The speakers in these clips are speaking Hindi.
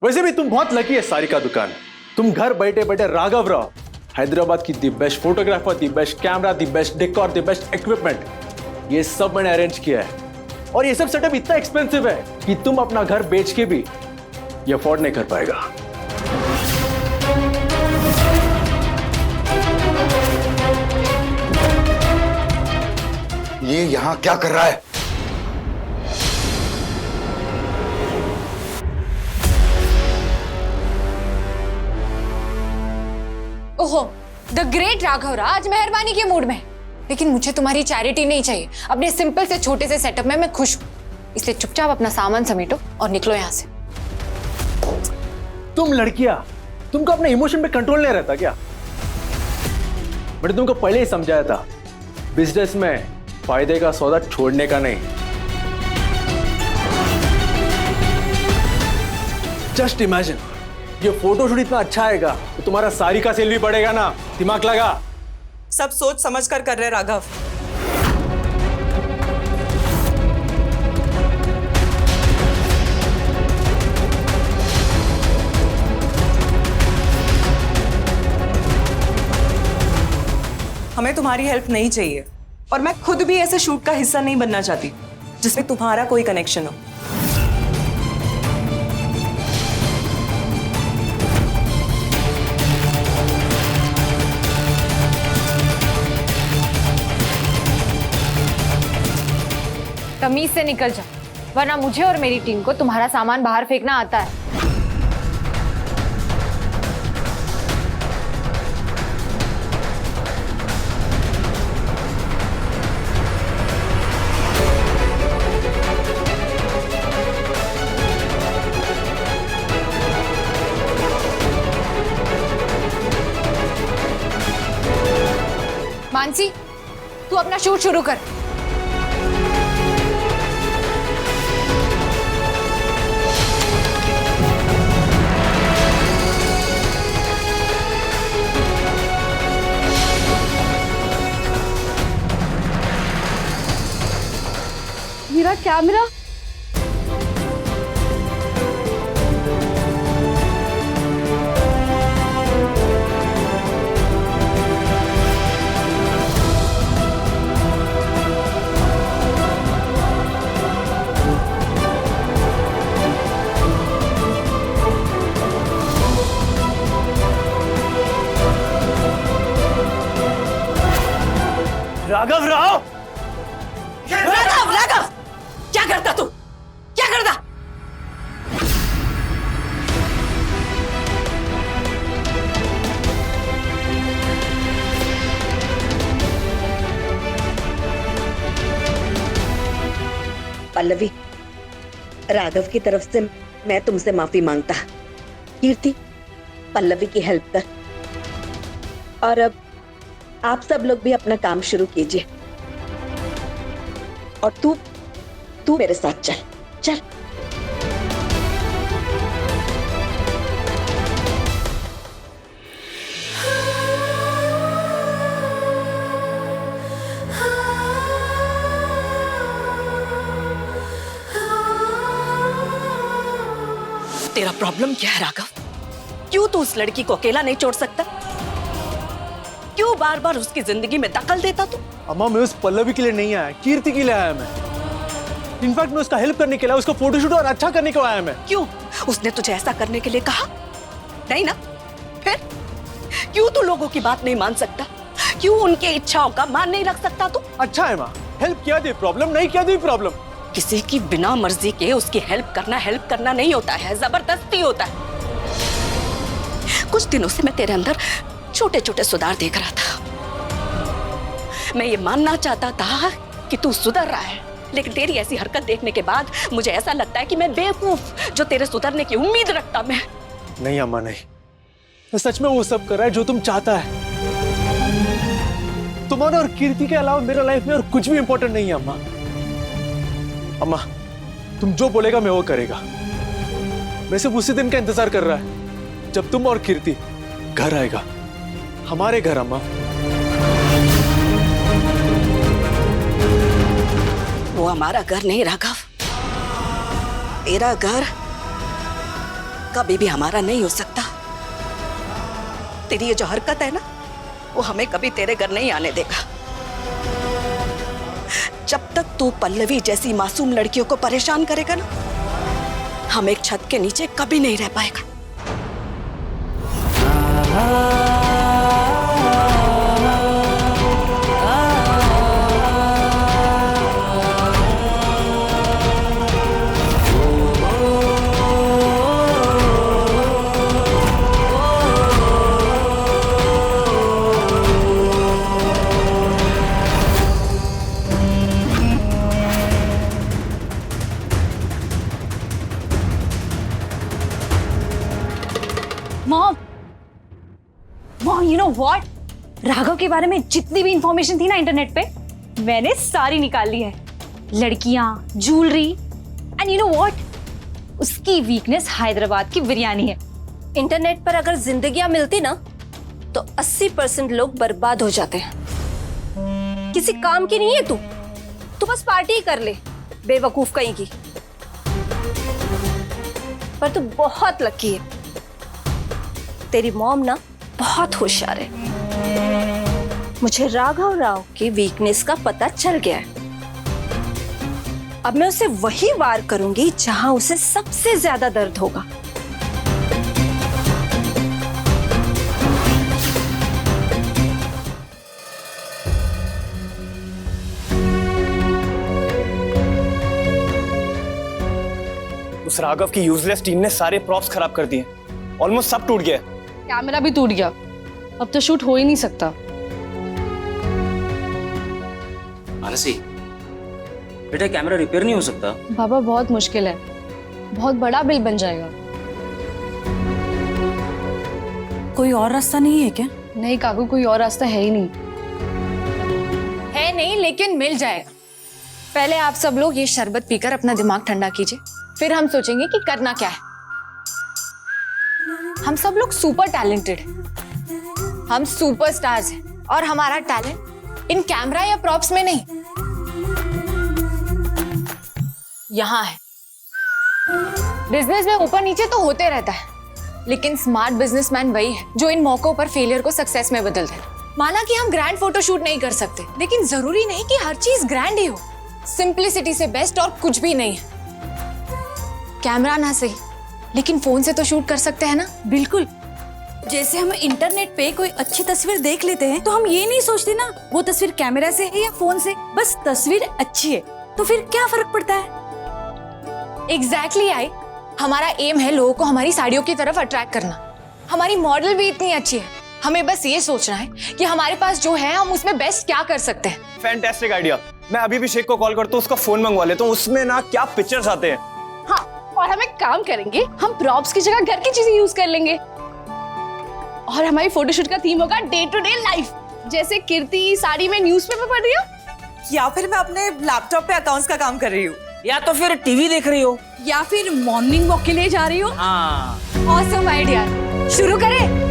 वैसे भी तुम बहुत लकी है सारिका दुकान, तुम घर बैठे बैठे राघव राव हैदराबाद की the best photographer, the best camera, the best decor, the best equipment, ये सब मैंने अरेंज किया है। और ये सब सेटअप इतना एक्सपेंसिव है कि तुम अपना घर बेच के भी ये अफोर्ड नहीं कर पाएगा। ये यहां क्या कर रहा है? ओहो, द ग्रेट राघव आज मेहरबानी के मूड में। लेकिन मुझे तुम्हारी चैरिटी नहीं चाहिए। अपने सिंपल से छोटे से सेटअप में मैं खुश हूँ, इसलिए चुपचाप अपना सामान समेटो और निकलो यहाँ से। तुम लड़कियां, तुमको अपने इमोशन पे कंट्रोल नहीं रहता क्या? मैंने तुमको पहले ही समझाया था, बिजनेस में फायदे का सौदा छोड़ने का नहीं। जस्ट इमेजिन, ये फोटोशूट इतना अच्छा आएगा तो तुम्हारा सारिका सेल भी बढ़ेगा ना। दिमाग लगा। सब सोच समझ कर रहे राघव। हमें तुम्हारी हेल्प नहीं चाहिए और मैं खुद भी ऐसे शूट का हिस्सा नहीं बनना चाहती जिसमें तुम्हारा कोई कनेक्शन हो। तमीज से निकल जाओ, वरना मुझे और मेरी टीम को तुम्हारा सामान बाहर फेंकना आता है। मानसी, तू अपना शूट शुरू कर। मेरा कैमरा? राघव राव, राघव राघव, क्या करता तू? क्या करता? पल्लवी, राघव की तरफ से मैं तुमसे माफी मांगता। कीर्ति, पल्लवी की हेल्प कर। और अब आप सब लोग भी अपना काम शुरू कीजिए। और तू मेरे साथ चल चल। तेरा प्रॉब्लम क्या है राघव? क्यों तू उस लड़की को अकेला नहीं छोड़ सकता? क्यों बार बार उसकी जिंदगी में दखल देता तू? अम्मा, मैं उस पल्लवी के लिए नहीं आया, कीर्ति के लिए आया मैं। इनफैक्ट मैं उसका हेल्प करने के लिए, उसका फोटोशूट और अच्छा करने को आया मैं। क्यों? उसने तुझे ऐसा करने के लिए कहा? नहीं ना? फिर क्यों तू लोगों की बात नहीं मान सकता? क्यों उनके इच्छाओं का मान नहीं रख सकता तू? अच्छा है माँ, हेल्प किया दी प्रॉब्लम, नहीं किया दी प्रॉब्लम। किसी की बिना मर्जी के उसकी हेल्प करना नहीं होता है, जबरदस्ती होता है। कुछ दिनों से मैं तेरे अंदर छोटे छोटे सुधार देख रहा था। मैं ये मानना चाहता था कि तू सुधर रहा है, लेकिन तेरी ऐसी हरकत देखने के बाद मुझे ऐसा लगता है कि मैं बेवकूफ जो तेरे सुधरने की उम्मीद रखता मैं। नहीं अम्मा, नहीं, तो सच में वो सब कर रहा है जो तुम चाहता है। तुम्हारा और कीर्ति के अलावा मेरा लाइफ में और कुछ भी इंपॉर्टेंट नहीं है अम्मा। अम्मा, तुम जो बोलेगा मैं वो करेगा। मैं सिर्फ उसी दिन का इंतजार कर रहा है जब तुम और कीर्ति घर आएगा, हमारे घर। अम्मा, वो हमारा घर नहीं राघव, तेरा घर कभी भी हमारा नहीं हो सकता। तेरी ये जो हरकत है ना, वो हमें कभी तेरे घर नहीं आने देगा। जब तक तू पल्लवी जैसी मासूम लड़कियों को परेशान करेगा ना, हम एक छत के नीचे कभी नहीं रह पाएगा। Mom, mom, you know what? Raghav के बारे में जितनी भी इंफॉर्मेशन थी ना इंटरनेट पे, मैंने सारी निकाल ली है। लड़कियां, jewellery, and you know what? उसकी वीकनेस हैदराबाद की बिरयानी है। इंटरनेट पर अगर जिंदगियां मिलती ना, तो 80% लोग बर्बाद हो जाते हैं। किसी काम की नहीं है तू बस पार्टी ही कर ले, बेवकूफ कहीं की। पर तू बहुत लकी है, तेरी मॉम ना बहुत होशियार है। मुझे राघव राव की वीकनेस का पता चल गया है। अब मैं उसे वही वार करूंगी जहां उसे सबसे ज्यादा दर्द होगा। उस राघव की यूजलेस टीम ने सारे प्रॉप्स खराब कर दिए। ऑलमोस्ट सब टूट गया। कैमरा भी टूट गया, अब तो शूट हो ही नहीं सकता। मानसी, बेटा कैमरा रिपेयर नहीं हो सकता? बाबा बहुत मुश्किल है, बहुत बड़ा बिल बन जाएगा। कोई और रास्ता नहीं है क्या? नहीं काकू, कोई और रास्ता है ही नहीं। है नहीं, लेकिन मिल जाएगा। पहले आप सब लोग ये शरबत पीकर अपना दिमाग ठंडा कीजिए, फिर हम सोचेंगे कि करना क्या है। हम सब लोग सुपर टैलेंटेड हैं, हम सुपरस्टार्स हैं, और हमारा टैलेंट इन कैमरा या प्रॉप्स में नहीं, यहां है। बिजनेस में ऊपर नीचे तो होते रहता है, लेकिन स्मार्ट बिजनेसमैन वही है जो इन मौकों पर फेलियर को सक्सेस में बदल दे। माना कि हम ग्रैंड फोटोशूट नहीं कर सकते, लेकिन जरूरी नहीं कि हर चीज ग्रैंड ही हो। सिंपलिसिटी से बेस्ट और कुछ भी नहीं है। कैमरा ना सही, लेकिन फोन से तो शूट कर सकते हैं ना। बिल्कुल, जैसे हम इंटरनेट पे कोई अच्छी तस्वीर देख लेते हैं तो हम ये नहीं सोचते ना वो तस्वीर कैमरा से है या फोन से, बस तस्वीर अच्छी है तो फिर क्या फर्क पड़ता है। एग्जैक्टली आई, हमारा एम है लोगों को हमारी साड़ियों की तरफ अट्रैक्ट करना। हमारी मॉडल भी इतनी अच्छी है, हमें बस ये सोचना है कि हमारे पास जो है हम उसमें बेस्ट क्या कर सकते हैं। Fantastic idea. मैं अभी भी शेख को कॉल करता हूँ, उसका फोन मंगवा लेता हूँ। उसमें ना क्या पिक्चर्स आते हैं। हाँ, और हम एक काम करेंगे, हम प्रॉप्स की जगह घर की चीजें यूज कर लेंगे, और हमारी फोटोशूट का थीम होगा डे टू डे लाइफ। जैसे कीर्ति साड़ी में न्यूज़पेपर पढ़ रही हो, या फिर मैं अपने लैपटॉप पे अकाउंट्स का काम कर रही हूँ, या तो फिर टीवी देख रही हो, या फिर मॉर्निंग वॉक के लिए जा रही हूँ। हाँ। ऑसम आइडिया, शुरू करें।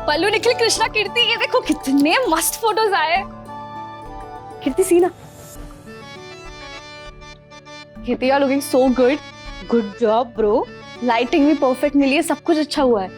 पल्लू, निखिल, कृष्णा, कीर्ति, ये देखो कितने मस्त फोटोज आए। कीर्ति सी ना, Kirti, you are looking so good. Good job bro. Lighting भी परफेक्ट मिली है, सब कुछ अच्छा हुआ है।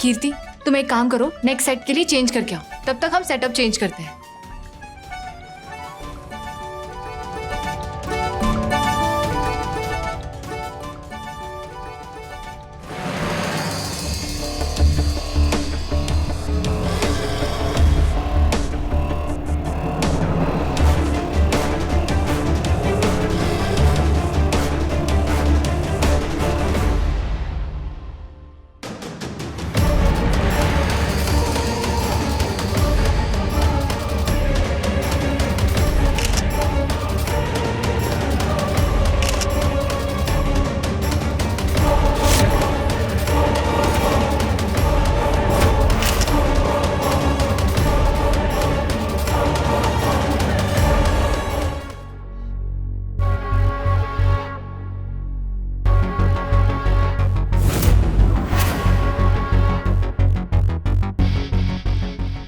कीर्ति, तुम एक काम करो, नेक्स्ट सेट के लिए चेंज करके आओ, तब तक हम सेटअप चेंज करते हैं।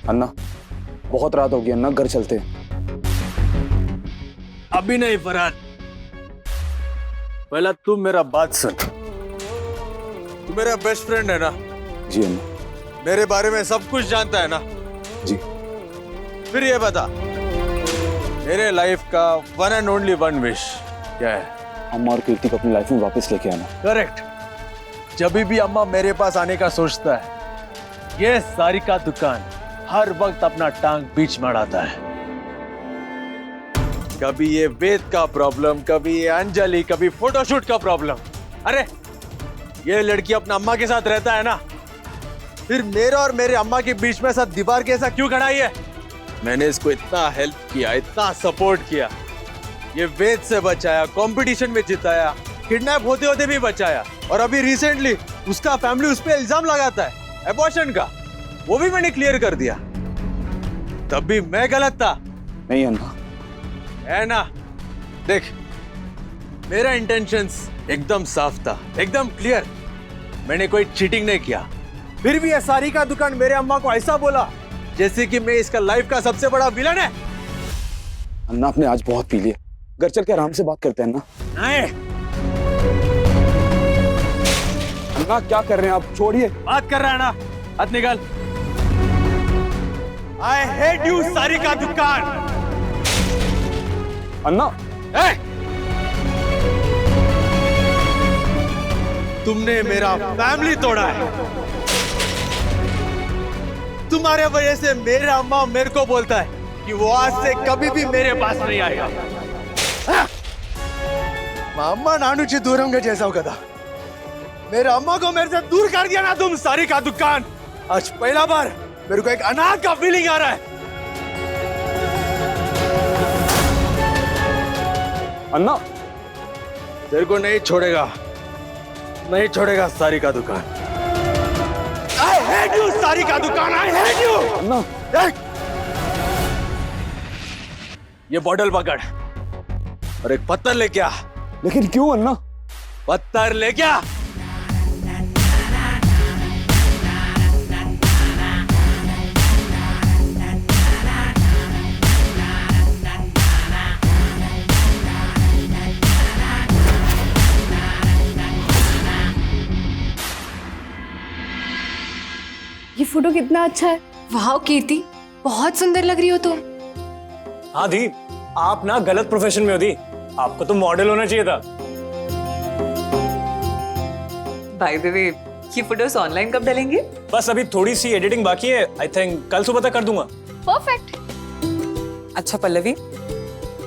अन्ना, बहुत रात होगी अन्ना, घर चलते हैं। अभी नहीं फरहाद, पहला तू मेरा बात सुन। तू मेरा बेस्ट फ्रेंड है ना? जी अन्ना। मेरे बारे में सब कुछ जानता है ना? जी। फिर ये बता, मेरे लाइफ का one and only one wish क्या है? अम्मा और कीर्ति को अपनी लाइफ में वापस लेके आना। करेक्ट। जब भी अम्मा मेरे पास आने का सोचता है, ये सारिका दुकान हर वक्त अपना टांग बीच में अड़ाता है। कभी ये वेद का प्रॉब्लम, कभी ये अंजलि, कभी फोटोशूट का प्रॉब्लम। अरे ये लड़की अपना अम्मा के साथ रहता है ना, फिर मेरा और मेरे अम्मा के बीच में साथ दीवार के ऐसा क्यों खड़ा है? मैंने इसको इतना हेल्प किया, इतना सपोर्ट किया, ये वेद से बचाया, कंपटीशन में जिताया, किडनैप होते होते भी बचाया, और अभी रिसेंटली उसका फैमिली उस पर इल्जाम लगाता है एबॉर्शन का, वो भी मैंने क्लियर कर दिया। तब भी मैं गलत था? नहीं अन्ना। है ना? देख, मेरा इंटेंशंस एकदम साफ था, एकदम क्लियर। मैंने कोई चीटिंग नहीं किया। फिर भी ये सारिका दुकान मेरे अम्मा को ऐसा बोला जैसे कि मैं इसका लाइफ का सबसे बड़ा विलन है। अन्ना, आपने आज बहुत पी लिया, घर चल के आराम से बात करते हैं ना। नहीं, अन्ना क्या कर रहे हैं आप? छोड़िए। बात कर रहा है ना, हाथ निकाल। I hate you, सारिका दुकान। अन्ना। तुमने मेरा फैमिली तोड़ा है। तुम्हारे वजह से मेरा अम्मा मेरे को बोलता है कि वो आज से कभी भी मेरे पास नहीं आएगा। अम्मा नानुची दूरंगे जैसा हो गया। मेरे अम्मा को मेरे से दूर कर दिया ना तुम, सारिका दुकान। आज पहला बार मेरे को एक अनाथ का फीलिंग आ रहा है। अन्ना, तेरे को नहीं छोड़ेगा, नहीं छोड़ेगा सारिका दुकान। I hate you, सारिका दुकान, I hate you। अन्ना। ये बॉटल पकड़ और एक पत्थर लेके आ। लेकिन क्यों अन्ना? पत्थर लेके आ। ये फोटो कितना अच्छा है। वाह कीर्ति, बहुत सुंदर लग रही हो तुम। हाँ दी, आप ना गलत प्रोफेशन में हो दी, आपको तो मॉडल होना चाहिए था। बाय द वे, ये फोटोज ऑनलाइन कब डालेंगे? बस अभी थोड़ी सी एडिटिंग बाकी है, आई थिंक कल सुबह तक कर दूंगा। परफेक्ट। अच्छा पल्लवी,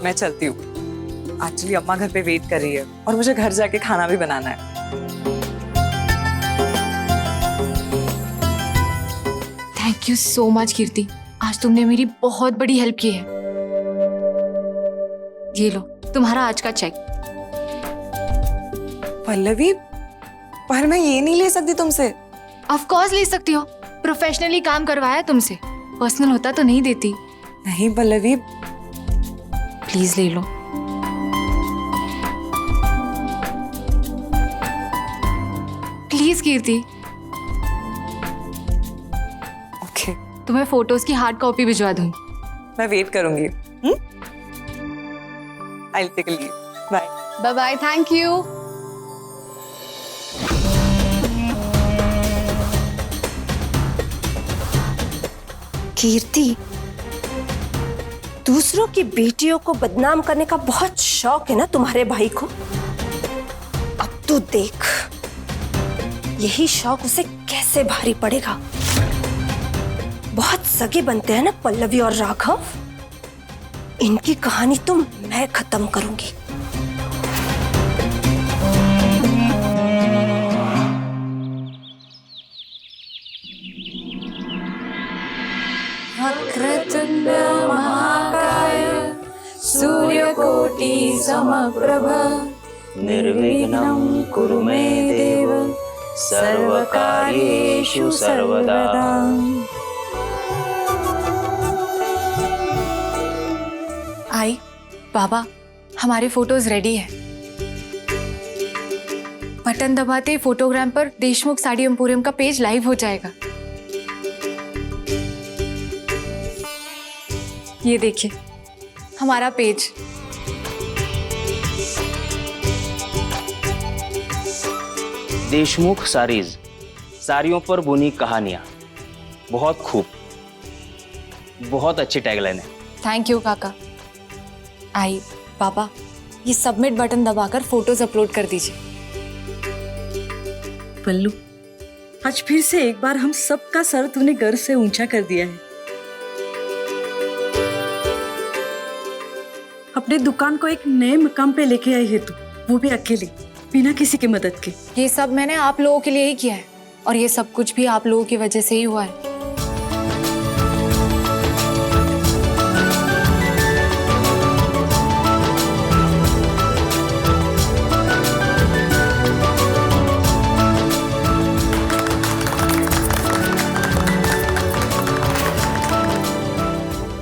मैं चलती हूँ। एक्चुअली अम्मा घर पे वेट कर रही है और मुझे घर जाके खाना भी बनाना है। थैंक यू सो मच कीर्ति, आज तुमने मेरी बहुत बड़ी हेल्प की है। ये लो तुम्हारा आज का चेक। पल्लवी, पर मैं ये नहीं ले सकती तुमसे। ऑफ कोर्स ले सकती हो, प्रोफेशनली काम करवाया तुमसे, पर्सनल होता तो नहीं देती। नहीं पल्लवी, प्लीज ले लो। प्लीज कीर्ति, ओके, तुम्हें फोटोज की हार्ड कॉपी भिजवा दूंगी। मैं वेट करूंगी। I will take a leave. Bye. Bye bye, thank you. Kirti, दूसरों की बेटियों को बदनाम करने का बहुत शौक है ना तुम्हारे भाई को। अब तू देख, यही शौक उसे कैसे भारी पड़ेगा। बहुत सगे बनते हैं ना पल्लवी और राघव। इनकी कहानी तो मैं खत्म करूंगी। वक्रतुंड महाकाय सूर्यकोटि समप्रभ निर्विघ्नं कुरु मे देव सर्वकार्येषु सर्वदा। आई बाबा, हमारे फोटोज रेडी है। बटन दबाते फोटोग्राम पर देशमुख साड़ी एम्पोरियम का पेज लाइव हो जाएगा। ये देखिए हमारा पेज। देशमुख साड़ीज, साड़ियों पर बुनी कहानियां। बहुत खूब, बहुत अच्छी टैगलाइन है। थैंक यू काका। आई पापा, ये सबमिट बटन दबाकर फोटोज अपलोड कर दीजिए। पल्लू, आज फिर से एक बार हम सबका सर तूने गर्व से ऊंचा कर दिया है। अपने दुकान को एक नए मकाम पे लेके आई है तू, वो भी अकेले, बिना किसी की मदद के। ये सब मैंने आप लोगों के लिए ही किया है, और ये सब कुछ भी आप लोगों की वजह से ही हुआ है।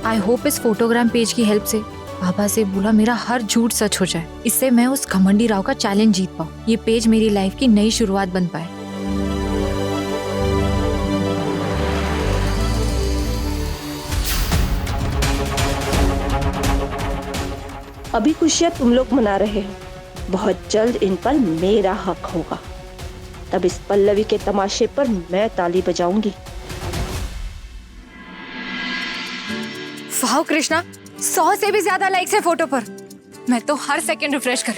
आई होप इस फोटोग्राम पेज की हेल्प से पापा से बोला मेरा हर झूठ सच हो जाए। इससे मैं उस घमंडी राव का चैलेंज जीत पाऊं। ये पेज मेरी लाइफ की नई शुरुआत बन पाए। अभी खुशियां तुम लोग मना रहे हो, बहुत जल्द इन पर मेरा हक होगा। तब इस पल्लवी के तमाशे पर मैं ताली बजाऊंगी। वाह कृष्णा, 100 से भी ज्यादा लाइक्स है फोटो पर। मैं तो हर सेकंड रिफ्रेश कर,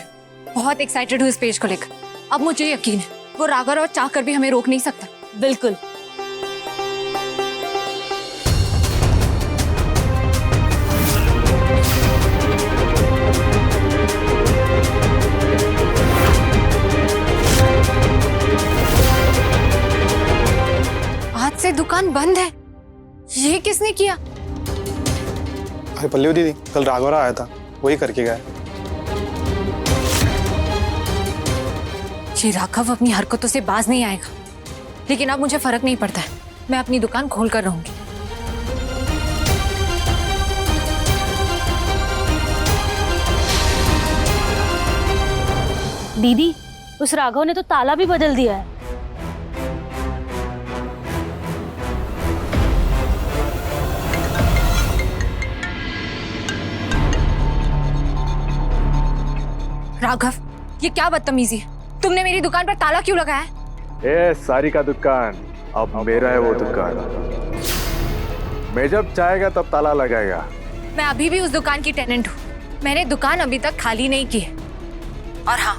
बहुत एक्साइटेड हूँ इस पेज को लेकर। अब मुझे यकीन है वो राघव और चाहकर भी हमें रोक नहीं सकता। बिल्कुल। आज से दुकान बंद है, ये किसने किया? अरे पल्लवी दीदी, कल राघव आया था, वही करके गया। ये राघव अपनी हरकतों से बाज नहीं आएगा, लेकिन अब मुझे फर्क नहीं पड़ता है। मैं अपनी दुकान खोल कर रहूंगी। दीदी, उस राघव ने तो ताला भी बदल दिया है। राघव, ये क्या बदतमीजी है? तुमने मेरी दुकान पर ताला क्यों लगाया है? ए सारी का दुकान अब मेरा है। वो दुकान मैं जब चाहेगा तब ताला लगाएगा। मैं अभी भी उस दुकान की टेनेंट हूँ। मैंने दुकान अभी तक खाली नहीं की है। और हाँ,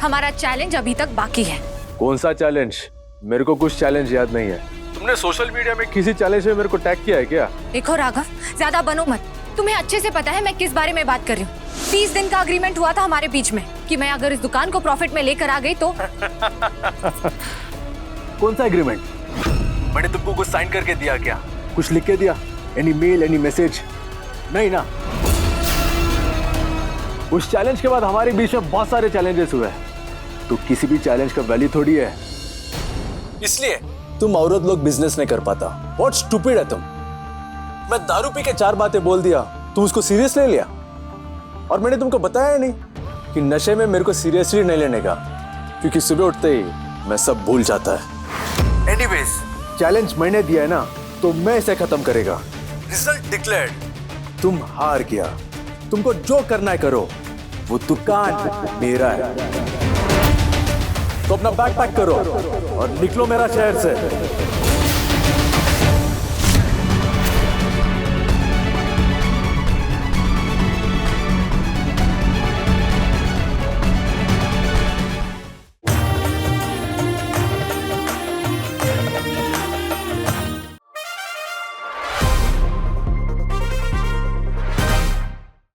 हमारा चैलेंज अभी तक बाकी है। कौन सा चैलेंज? मेरे को कुछ चैलेंज याद नहीं है। तुमने सोशल मीडिया में किसी चैलेंज में मेरे को टैग किया है क्या? देखो राघव, ज्यादा बनो मत। तुम्हें अच्छे से पता है मैं किस बारे में बात कर रही हूँ। 30 दिन का अग्रीमेंट हुआ था हमारे बीच में कि मैं अगर इस दुकान को प्रॉफिट में लेकर आ गई तो। कौन सा एग्रीमेंट? मैंने तुमको कुछ साइन करके दिया क्या? कुछ लिख के दिया? Any mail, any message? नहीं ना। उस चैलेंज के बाद हमारे बीच में बहुत सारे चैलेंजेस हुए, तो किसी भी चैलेंज का वैल्यू थोड़ी है। इसलिए तुम औरत लोग बिजनेस नहीं कर पाता। बहुत स्टूपिड है तुम। मैं दारू पी के 4 बातें बोल दिया, तुम उसको सीरियस ले लिया। और मैंने तुमको बताया नहीं कि नशे में मेरे को सीरियसली नहीं लेने का, क्योंकि सुबह उठते ही मैं सब भूल जाता है। एनीवेज, चैलेंज मैंने दिया है ना, तो मैं इसे खत्म करेगा। Result declared. तुम हार गया। तुमको जो करना है करो, वो दुकान मेरा है। तो अपना बैग पैक करो और निकलो मेरा शहर से।